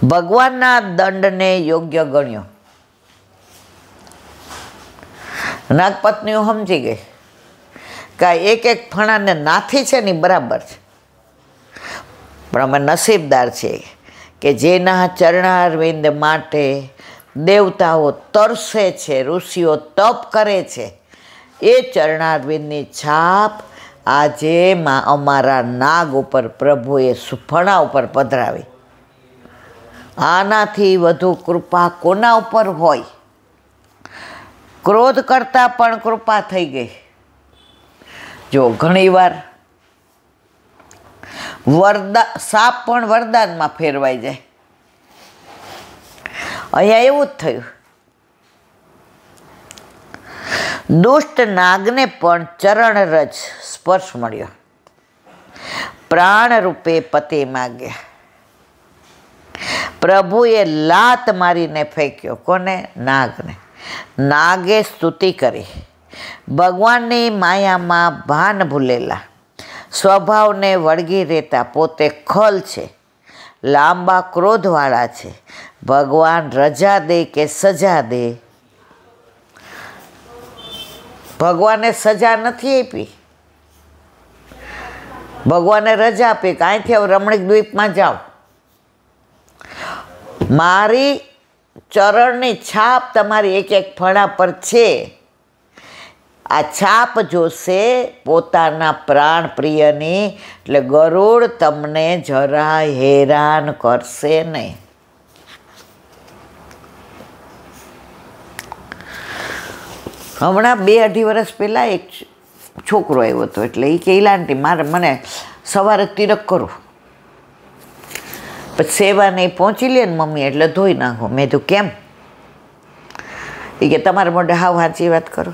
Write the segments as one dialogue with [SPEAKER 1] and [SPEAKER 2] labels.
[SPEAKER 1] ભગવાનના દંડને યોગ્ય ગણ્યો. નાગપત્નીઓ સમજી ગઈ કે એક એક ફણાને નાથી છે ને બરાબર છે, પણ અમે નસીબદાર છીએ કે જેના ચરણારવિંદ માટે દેવતાઓ તરસે છે, ઋષિઓ તપ કરે છે, એ ચરણારવિંદની છાપ આજે અમારા નાગ ઉપર પ્રભુએ ફણા ઉપર પધરાવી. આનાથી વધુ કૃપા કોના ઉપર હોય? ક્રોધ કરતાં પણ કૃપા થઈ ગઈ. જો ઘણીવાર સાપ પણ વરદાનમાં ફેરવાઈ જાય. અહીંયા એવું જ થયું. દુષ્ટ નાગને પણ ચરણરજ સ્પર્શ મળ્યો. પ્રાણ રૂપે પતિ માગ્યા. પ્રભુએ લાત મારીને ફેંક્યો. કોને? નાગને. નાગે સ્તુતિ કરી. ભગવાનની માયામાં ભાન ભૂલેલા, સ્વભાવને વળગી રહેતા, પોતે ખલ છે, લાંબા ક્રોધવાળા છે. ભગવાન રજા દે કે સજા દે? ભગવાને સજા નથી આપી, ભગવાને રજા આપી કે અહીંથી હવે રમણીક દ્વીપમાં જાઓ. મારી ચરણની છાપ તમારી એક એક ફણા પર છે. આ છાપ જોશે પોતાના પ્રાણ પ્રિયની, એટલે ગરુડ તમને જરાય હેરાન કરશે નહીં. હમણાં 2-2.5 વર્ષ પહેલાં એક છોકરો આવ્યો હતો, એટલે એ કે ઈલાંટી મને સવારે તિલક કરું, પછી સેવાને પહોંચી લે ને મમ્મી એટલે ધોઈ નાખો. મેં તો કેમ? એ કે તમારા મોઢે હાવ સાચી વાત કરો.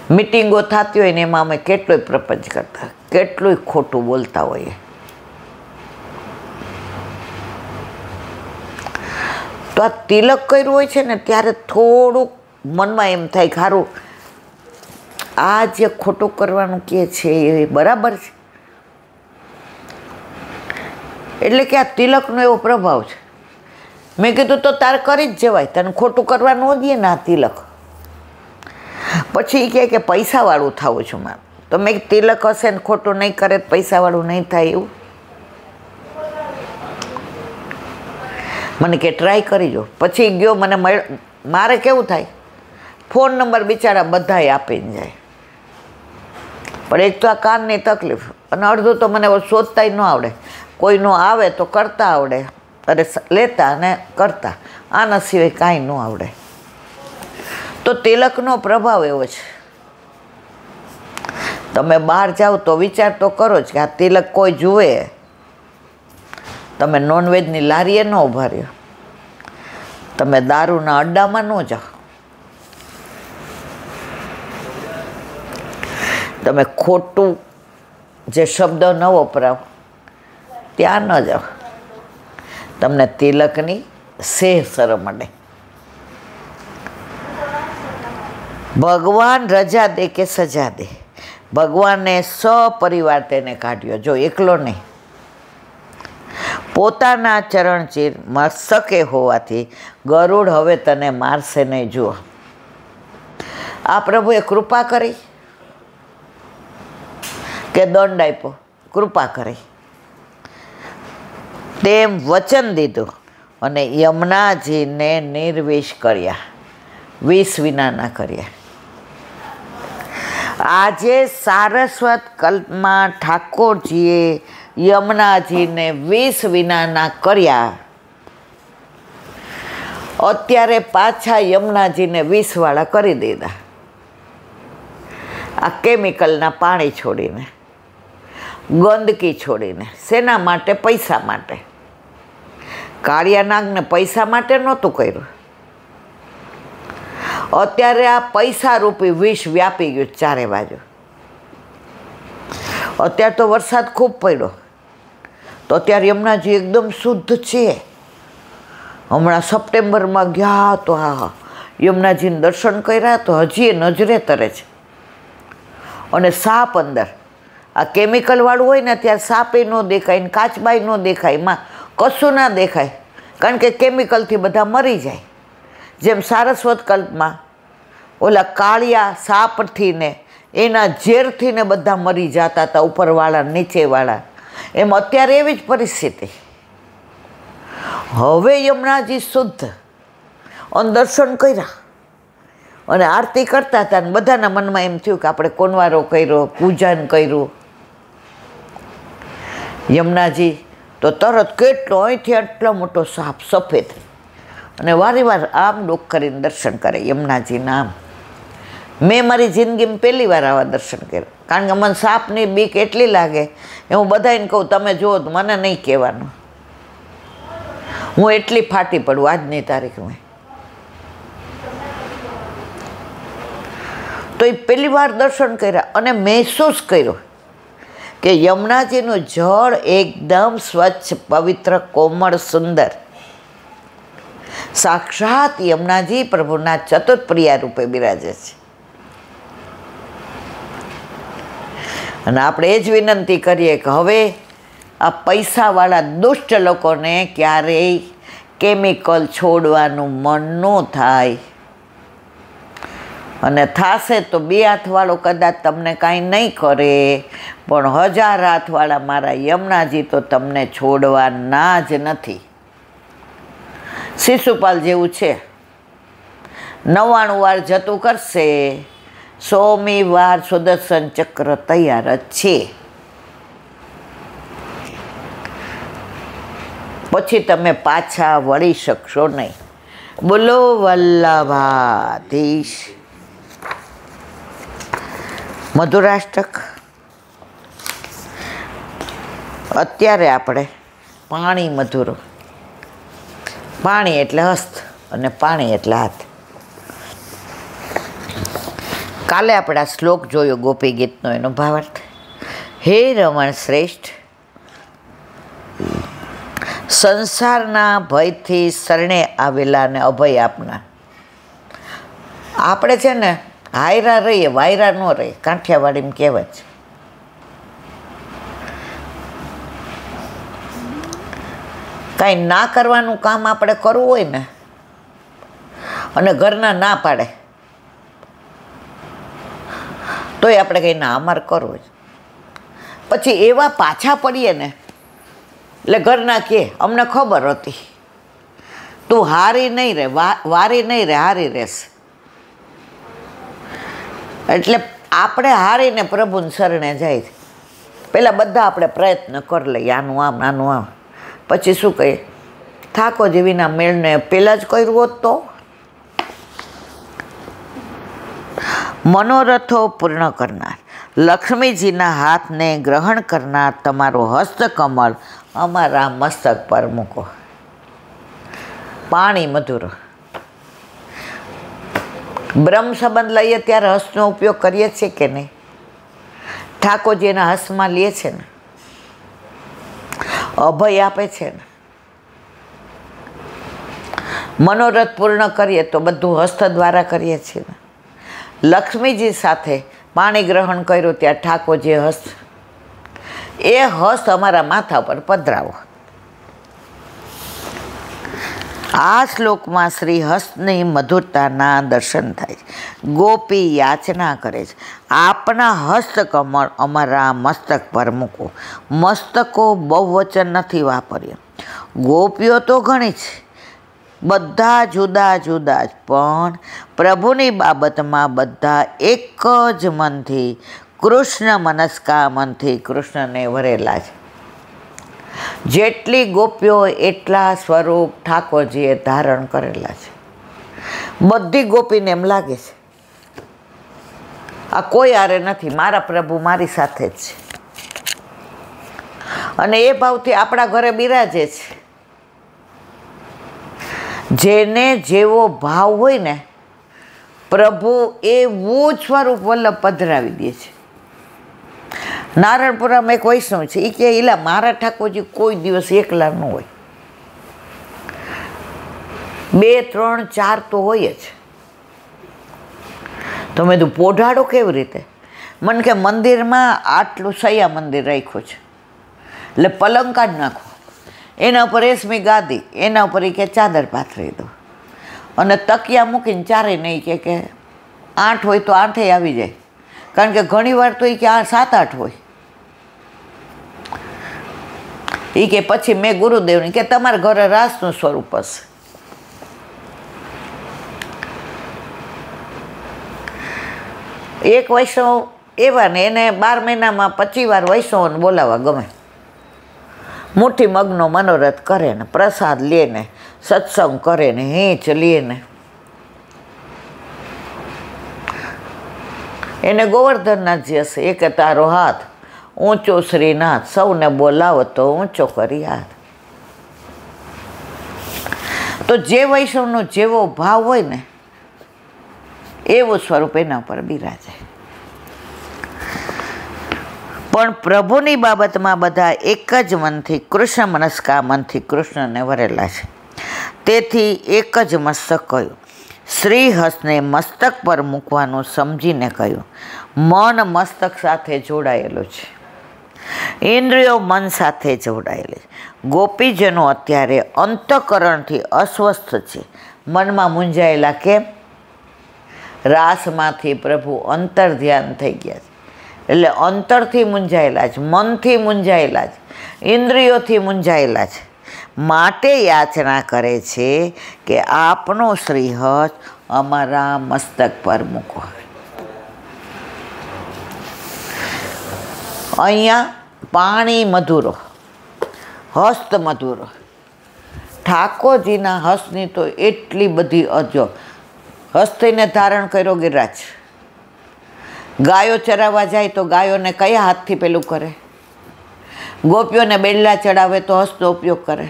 [SPEAKER 1] મિટિંગો થતી હોય ને એમાં અમે કેટલોય પ્રપંચ કરતા, કેટલુંય ખોટું બોલતા હોઈએ. તો આ તિલક કર્યું હોય છે ને ત્યારે થોડુંક મનમાં એમ થાય કે સારું આ જે ખોટું કરવાનું કહે છે એ બરાબર છે. એટલે કે આ તિલકનો એવો પ્રભાવ છે. મેં કીધું તો તારે કરી જ જવાય, તને ખોટું કરવાનું હોઈએ ને આ તિલક. પછી એ કહે કે પૈસાવાળું થવું છું મારે. તો મેં તિલક હશે ને ખોટું નહીં કરે તો પૈસાવાળું નહીં થાય એવું? મને કે ટ્રાય કરી જો. પછી ગયો, મને મારે કેવું થાય, ફોન નંબર બિચારા બધાએ આપીને જાય. પણ એક તો આ કાનની તકલીફ, અને અડધું તો મને શોધતાય ન આવડે. કોઈનો આવે તો કરતા આવડે, અરે લેતા અને કરતા, આના સિવાય કાંઈ ન આવડે. તો તિલકનો પ્રભાવ એવો છે. તમે બહાર જાઓ તો વિચાર તો કરો જ કે આ તિલક કોઈ જુએ. તમે નોનવેજની લારીએ ન ઊભા રહ્યો, તમે દારૂના અડ્ડામાં ન જાઓ, તમે ખોટું જે શબ્દ ન વપરાવો ત્યાં ન જાઓ. તમને તિલકની સેહ શરમ મળે. ભગવાન રજા દે કે સજા દે? ભગવાને સપરિવાર તેને કાઢ્યો. જો એકલો નહીં, પોતાના ચરણચીર મસ્તકે હોવાથી ગરુડ હવે તને મારશે નહીં. જુઓ, આ પ્રભુએ કૃપા કરી કે દંડ આપ્યો? કૃપા કરી. તેમ વચન દીધું અને યમુનાજીને નિર્વિષ કર્યા, વિષ વિનાના કર્યા. આજે સારસ્વત કલ્પમાં ઠાકોરજીએ યમુનાજીને વિષ વિનાના કર્યા. અત્યારે પાછા યમુનાજીને વિષવાળા કરી દીધા, આ કેમિકલના પાણી છોડીને, ગંદકી છોડીને. શેના માટે? પૈસા માટે. કાળિયા નાગને પૈસા માટે નહોતું કર્યું. અત્યારે આ પૈસા રૂપી વિષ વ્યાપી ગયું ચારે બાજુ. અત્યારે તો વરસાદ ખૂબ પડ્યો, તો અત્યારે યમુનાજી એકદમ શુદ્ધ છે. હમણાં સપ્ટેમ્બરમાં ગયા તો હા યમુનાજીને દર્શન કર્યા તો હજી એ નજરે તરે છે. અને સાપ અંદર, આ કેમિકલવાળું હોય ને ત્યારે સાપે ન દેખાય ને કાચબાઈ ન દેખાય, એમાં કશું ના દેખાય, કારણ કે કેમિકલથી બધા મરી જાય. જેમ સારસ્વત કલ્પમાં ઓલા કાળિયા સાપથી ને એના ઝેરથી ને બધા મરી જતા હતા, ઉપરવાળા નીચેવાળા. એમ અત્યારે એવી જ પરિસ્થિતિ. હવે યમુનાજી શુદ્ધ અને દર્શન કર્યા અને આરતી કરતા હતા, અને બધાના મનમાં એમ થયું કે આપણે કોનવારો કર્યો, પૂજન કર્યું. યમુનાજી તો તરત કેટલો અહીંથી આટલો મોટો સાપ સફેદ, અને વારે આમ ડોક કરીને દર્શન કરે યમુનાજીના. આમ મેં મારી જિંદગીમાં પહેલી વાર આવા દર્શન કર્યા, કારણ કે મને સાપની બીક એટલી લાગે એ હું બધાને કહું તમે જુઓ તો મને નહીં કહેવાનું, હું એટલી ફાટી પડું આજની તારીખમાં. તો એ પહેલી વાર દર્શન કર્યા અને મહેસૂસ કર્યો કે યમુનાજીનું જળ એકદમ સ્વચ્છ, પવિત્ર, કોમળ, સુંદર. સાક્ષાત યમુનાજી પ્રભુના ચતુર્પ્રિયા રૂપે બિરાજે છે. અને આપણે એ જ વિનંતી કરીએ કે હવે આ પૈસાવાળા દુષ્ટ લોકોને ક્યારેય કેમિકલ છોડવાનું મન ન થાય. અને થશે તો 2 હાથવાળો કદાચ તમને કાંઈ નહીં કરે, પણ 1000 હાથવાળા મારા યમુનાજી તો તમને છોડવાના જ નથી. શિશુપાલ જેવું છે, 99 વાર જતું કરશે, 100મી વાર સુદર્શન ચક્ર તૈયાર જ છે. પછી તમે પાછા વળી શકશો નહીં. બોલો વલ્લભાધીશ. મધુરાષ્ટક. અત્યારે આપણે પાણી મધુર. પાણી એટલે હસ્ત અને પાણી એટલે હાથ. કાલે આપણે આ શ્લોક જોયો ગોપી ગીતનો, એનો ભાવાર્થ. હે રમણ શ્રેષ્ઠ, સંસારના ભયથી શરણે આવેલાને અભય આપનાર. આપણે છે ને હાયરા રહીએ, વાયરા ન રહીએ, કાંઠિયાવાડીમાં કહેવત છે. કાંઈ ના કરવાનું કામ આપણે કરવું હોય ને, અને ઘરના ના પાડે તોય આપણે કંઈ ના અમારે કરવું જ. પછી એવા પાછા પડીએ ને એટલે ઘરના કહે અમને ખબર હતી, તું હારી નહીં રહે, વારી નહીં રહે, હારી રહેશે. એટલે આપણે હારીને પ્રભુને શરણે જાય. પહેલાં બધા આપણે પ્રયત્ન કરી લઈએ, આનું આમ આનું આમ. પછી શું કહીએ, થાકો જેવીના મેળને પહેલાં જ કર્યું હોત તો. મનોરથો પૂર્ણ કરનાર, લક્ષ્મીજીના હાથને ગ્રહણ કરનાર તમારો હસ્તકમળ અમારા મસ્તક પર મૂકો. પાણી મધુર. બ્રહ્મ સંબંધ લઈએ ત્યારે હસ્તનો ઉપયોગ કરીએ છીએ કે નહીં? ઠાકોરજી એના હસ્તમાં લે છે ને, અભય આપે છે ને. મનોરથ પૂર્ણ કરીએ તો બધું હસ્ત દ્વારા કરીએ છીએ ને. લક્ષ્મીજી સાથે પાણી ગ્રહણ કર્યું ત્યાં ઠાકોરજી હસ્ત, એ હસ્ત અમારા માથા પર પધરાવો. આ શ્લોકમાં શ્રી હસ્તની મધુરતાના દર્શન થાય છે. ગોપી યાચના કરે છે, આપના હસ્તકમળ અમારા મસ્તક પર મૂકો. મસ્તકો બહુવચન નથી વાપર્યું. ગોપીઓ તો ઘણી છે, બધા જુદા જુદા જ, પણ પ્રભુની બાબતમાં બધા એક જ મનથી, કૃષ્ણ મનસ્કા મનથી કૃષ્ણને વરેલા છે. જેટલી ગોપીઓ એટલા સ્વરૂપ ઠાકોરજીએ ધારણ કરેલા છે. બધી ગોપીને એમ લાગે છે આ કોઈ હારે નથી, મારા પ્રભુ મારી સાથે જ છે. અને એ ભાવથી આપણા ઘરે બિરાજે છે. જેને જેવો ભાવ હોય ને, પ્રભુ એવું જ સ્વરૂપ વલ્લભ પધરાવી દે છે. નારણપુરામાં એક વૈષ્ણવ છે, એ કે એલા મારા ઠાકોરજી કોઈ દિવસ એકલા ન હોય, 2, 3, 4 તો હોય જ. તો મેં તું પોઢાડો કેવી રીતે? મને કે મંદિરમાં આટલું સૈયા મંદિર રાખ્યું છે, એટલે પલંગ કાઢ નાખો, એના ઉપર રેશમી ગાદી, એના ઉપર એ કે ચાદર પાથરી દો અને તકિયા મૂકીને ચારે નહીં કે 8 હોય તો 8 આવી જાય, કારણ કે ઘણી વાર તો એ કે 7-8 હોય. એ કે પછી મેં ગુરુદેવને કે તમારા ઘરે રાસનું સ્વરૂપ હશે. એક વૈષ્ણવ એવા ને એને 12 મહિનામાં 25 વાર વૈષ્ણવને બોલાવવા ગમે. મુઠ્ઠી મગનો મનોરથ કરે ને, પ્રસાદ લે ને, સત્સંગ કરે ને, હેંચ લે ને. એને ગોવર્ધનનાથજી હશે, એ કે તારો હાથ ઊંચો શ્રીનાથ, સૌને બોલાવો તો ઊંચો કરી હાથ. તો જે વૈષ્ણવનો જેવો ભાવ હોય ને એવું સ્વરૂપ એના ઉપર બિરાજે. પણ પ્રભુની બાબતમાં બધા એક જ મનથી, કૃષ્ણ મનસ્કા મનથી કૃષ્ણને વરેલા છે. તેથી એક જ મસ્તક કહ્યું. શ્રીહસ્તને મસ્તક પર મૂકવાનું સમજીને કહ્યું. મન મસ્તક સાથે જોડાયેલું છે, ઇન્દ્રિયો મન સાથે જોડાયેલી છે. ગોપીજનો અત્યારે અંતઃકરણથી અસ્વસ્થ છે, મનમાં મૂંઝાયેલા. કેમ? રાસમાંથી પ્રભુ અંતર ધ્યાન થઈ ગયા છે, એટલે અંતરથી મૂંઝાયેલા છે, મનથી મૂંઝાયેલા છે, ઇન્દ્રિયોથી મૂંઝાયેલા છે. માટે યાચના કરે છે કે આપનો શ્રીહસ્ત અમારા મસ્તક પર મૂકો. અહીંયા પાણી મધુરો, હસ્ત મધુરો. ઠાકોરજીના હસ્તની તો એટલી બધી અજો. હસ્તીને ધારણ કર્યો ગિરિરાજ. ગાયો ચરાવવા જાય તો ગાયોને કયા હાથથી પેલું કરે? ગોપીઓને બેડલા ચડાવે તો હસ્તનો ઉપયોગ કરે,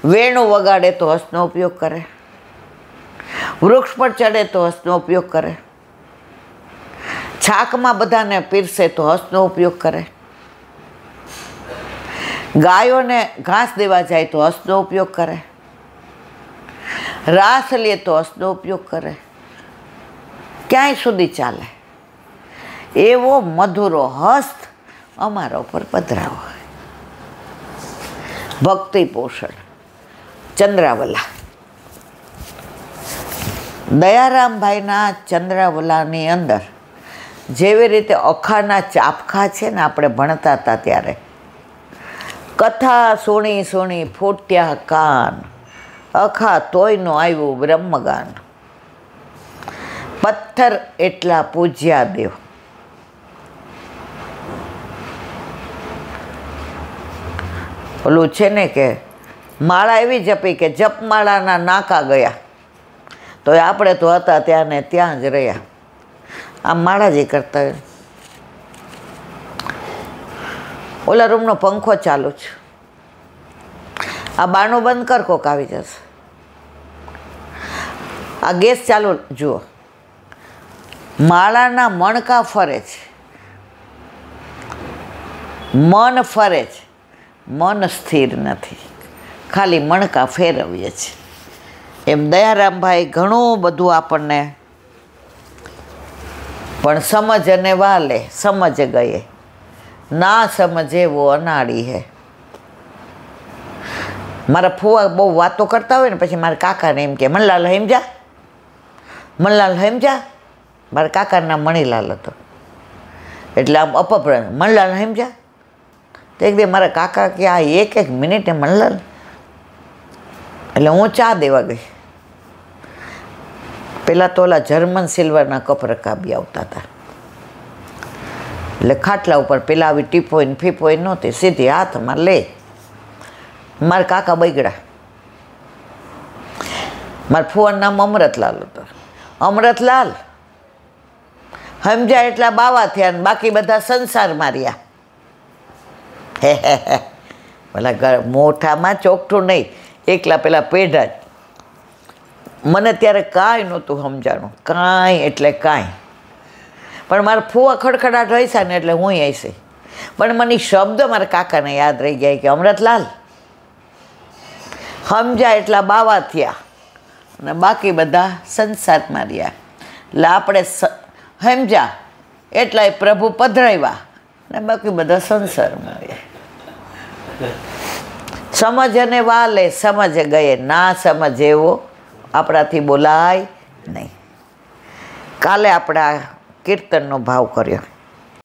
[SPEAKER 1] વેણું વગાડે તો હસ્તનો ઉપયોગ કરે, વૃક્ષ પર ચડે તો હસ્તનો ઉપયોગ કરે, છાકમાં બધાને પીરસે તો હસ્તનો ઉપયોગ કરે, ગાયોને ઘાસ દેવા જાય તો હસ્તનો ઉપયોગ કરે, રાસ લે તો હસ્તનો ઉપયોગ કરે. ક્યાંય સુધી ચાલે એવો મધુરો હસ્ત અમારા ઉપર પધરાવો. ભક્તિ પોષણ. ચંદ્રાવલા, દયારામભાઈના ચંદ્રાવલાની અંદર જેવી રીતે અખાના ચાપખા છે ને, આપણે ભણતા હતા ત્યારે, કથા સુણી સુણી ફૂટ્યા કાન, અખા તોયનું આવ્યું બ્રહ્મગાન. પથ્થર એટલા પૂજ્યા દેવ. ઓલું છે ને કે માળા એવી જપી કે જપમાળાના નાકા ગયા, તો આપણે તો હતા ત્યાં ને ત્યાં જ રહ્યા. આમ માળા જ કરતા હોય. ઓલા રૂમનો પંખો ચાલુ છે, આ બારણું બંધ કર, કોક આવી જશે. આ ગેસ ચાલુ જુઓ. માળાના મણકા ફરે છે, મન ફરે છે, મન સ્થિર નથી, ખાલી મણકા ફેરવીએ છે. એમ દયારામભાઈ ઘણું બધું આપણને, પણ સમજ અને વાલે સમજ ગયે, ના સમજે વો અનાડી હે. મારા ફુવા બહુ વાતો કરતા હોય ને, પછી મારા કાકાને એમ કે મનલાલ હેમજા, મનલાલ હેમજા. મારા કાકાનું નામ મણીલાલ હતો, એટલે આમ અપપ્ર મનલાલ હેમજા. તો એક દે મારા કાકા કે આ એક મિનિટે મનલાલ, એટલે હું ચા દેવા ગઈ. પહેલાં તો ઓલા જર્મન સિલ્વરના કપ રકાબી આવતા હતા, એટલે ખાટલા ઉપર પેલા આવી ટીપોઈને ફીપોઈ નહોતી, સીધી હાથમાં લે. મારા કાકા બગડ્યા. મારા ફુવાનું નામ અમૃતલાલ હતું. અમૃતલાલ સમજ્યા એટલા બાવા થયા ને બાકી બધા સંસાર માર્યા. હે હે હે. પેલા મોઢામાં ચોકઠું નહીં, એકલા પેલા પેઢા જ. મને ત્યારે કાંઈ નહોતું સમજાણું, કાંઈ એટલે કાંઈ. પણ મારા ફુવા ખડખડાટ હસ્યા ને એટલે હું હસી. પણ મને શબ્દ મારા કાકાને યાદ રહી ગયા કે અમૃતલાલ સમજ્યા એટલા બાવા થયા અને બાકી બધા સંસાર માર્યા. એટલે આપણે સમજ્યા એટલા પ્રભુ પધરાવ્યા ને બાકી બધા સંસાર માર્યા. સમજ અને વાલે સમજ ગયે, ના સમજ એવો આપણાથી બોલાય નહીં. કાલે આપણે આ કીર્તનનો ભાવ કર્યો.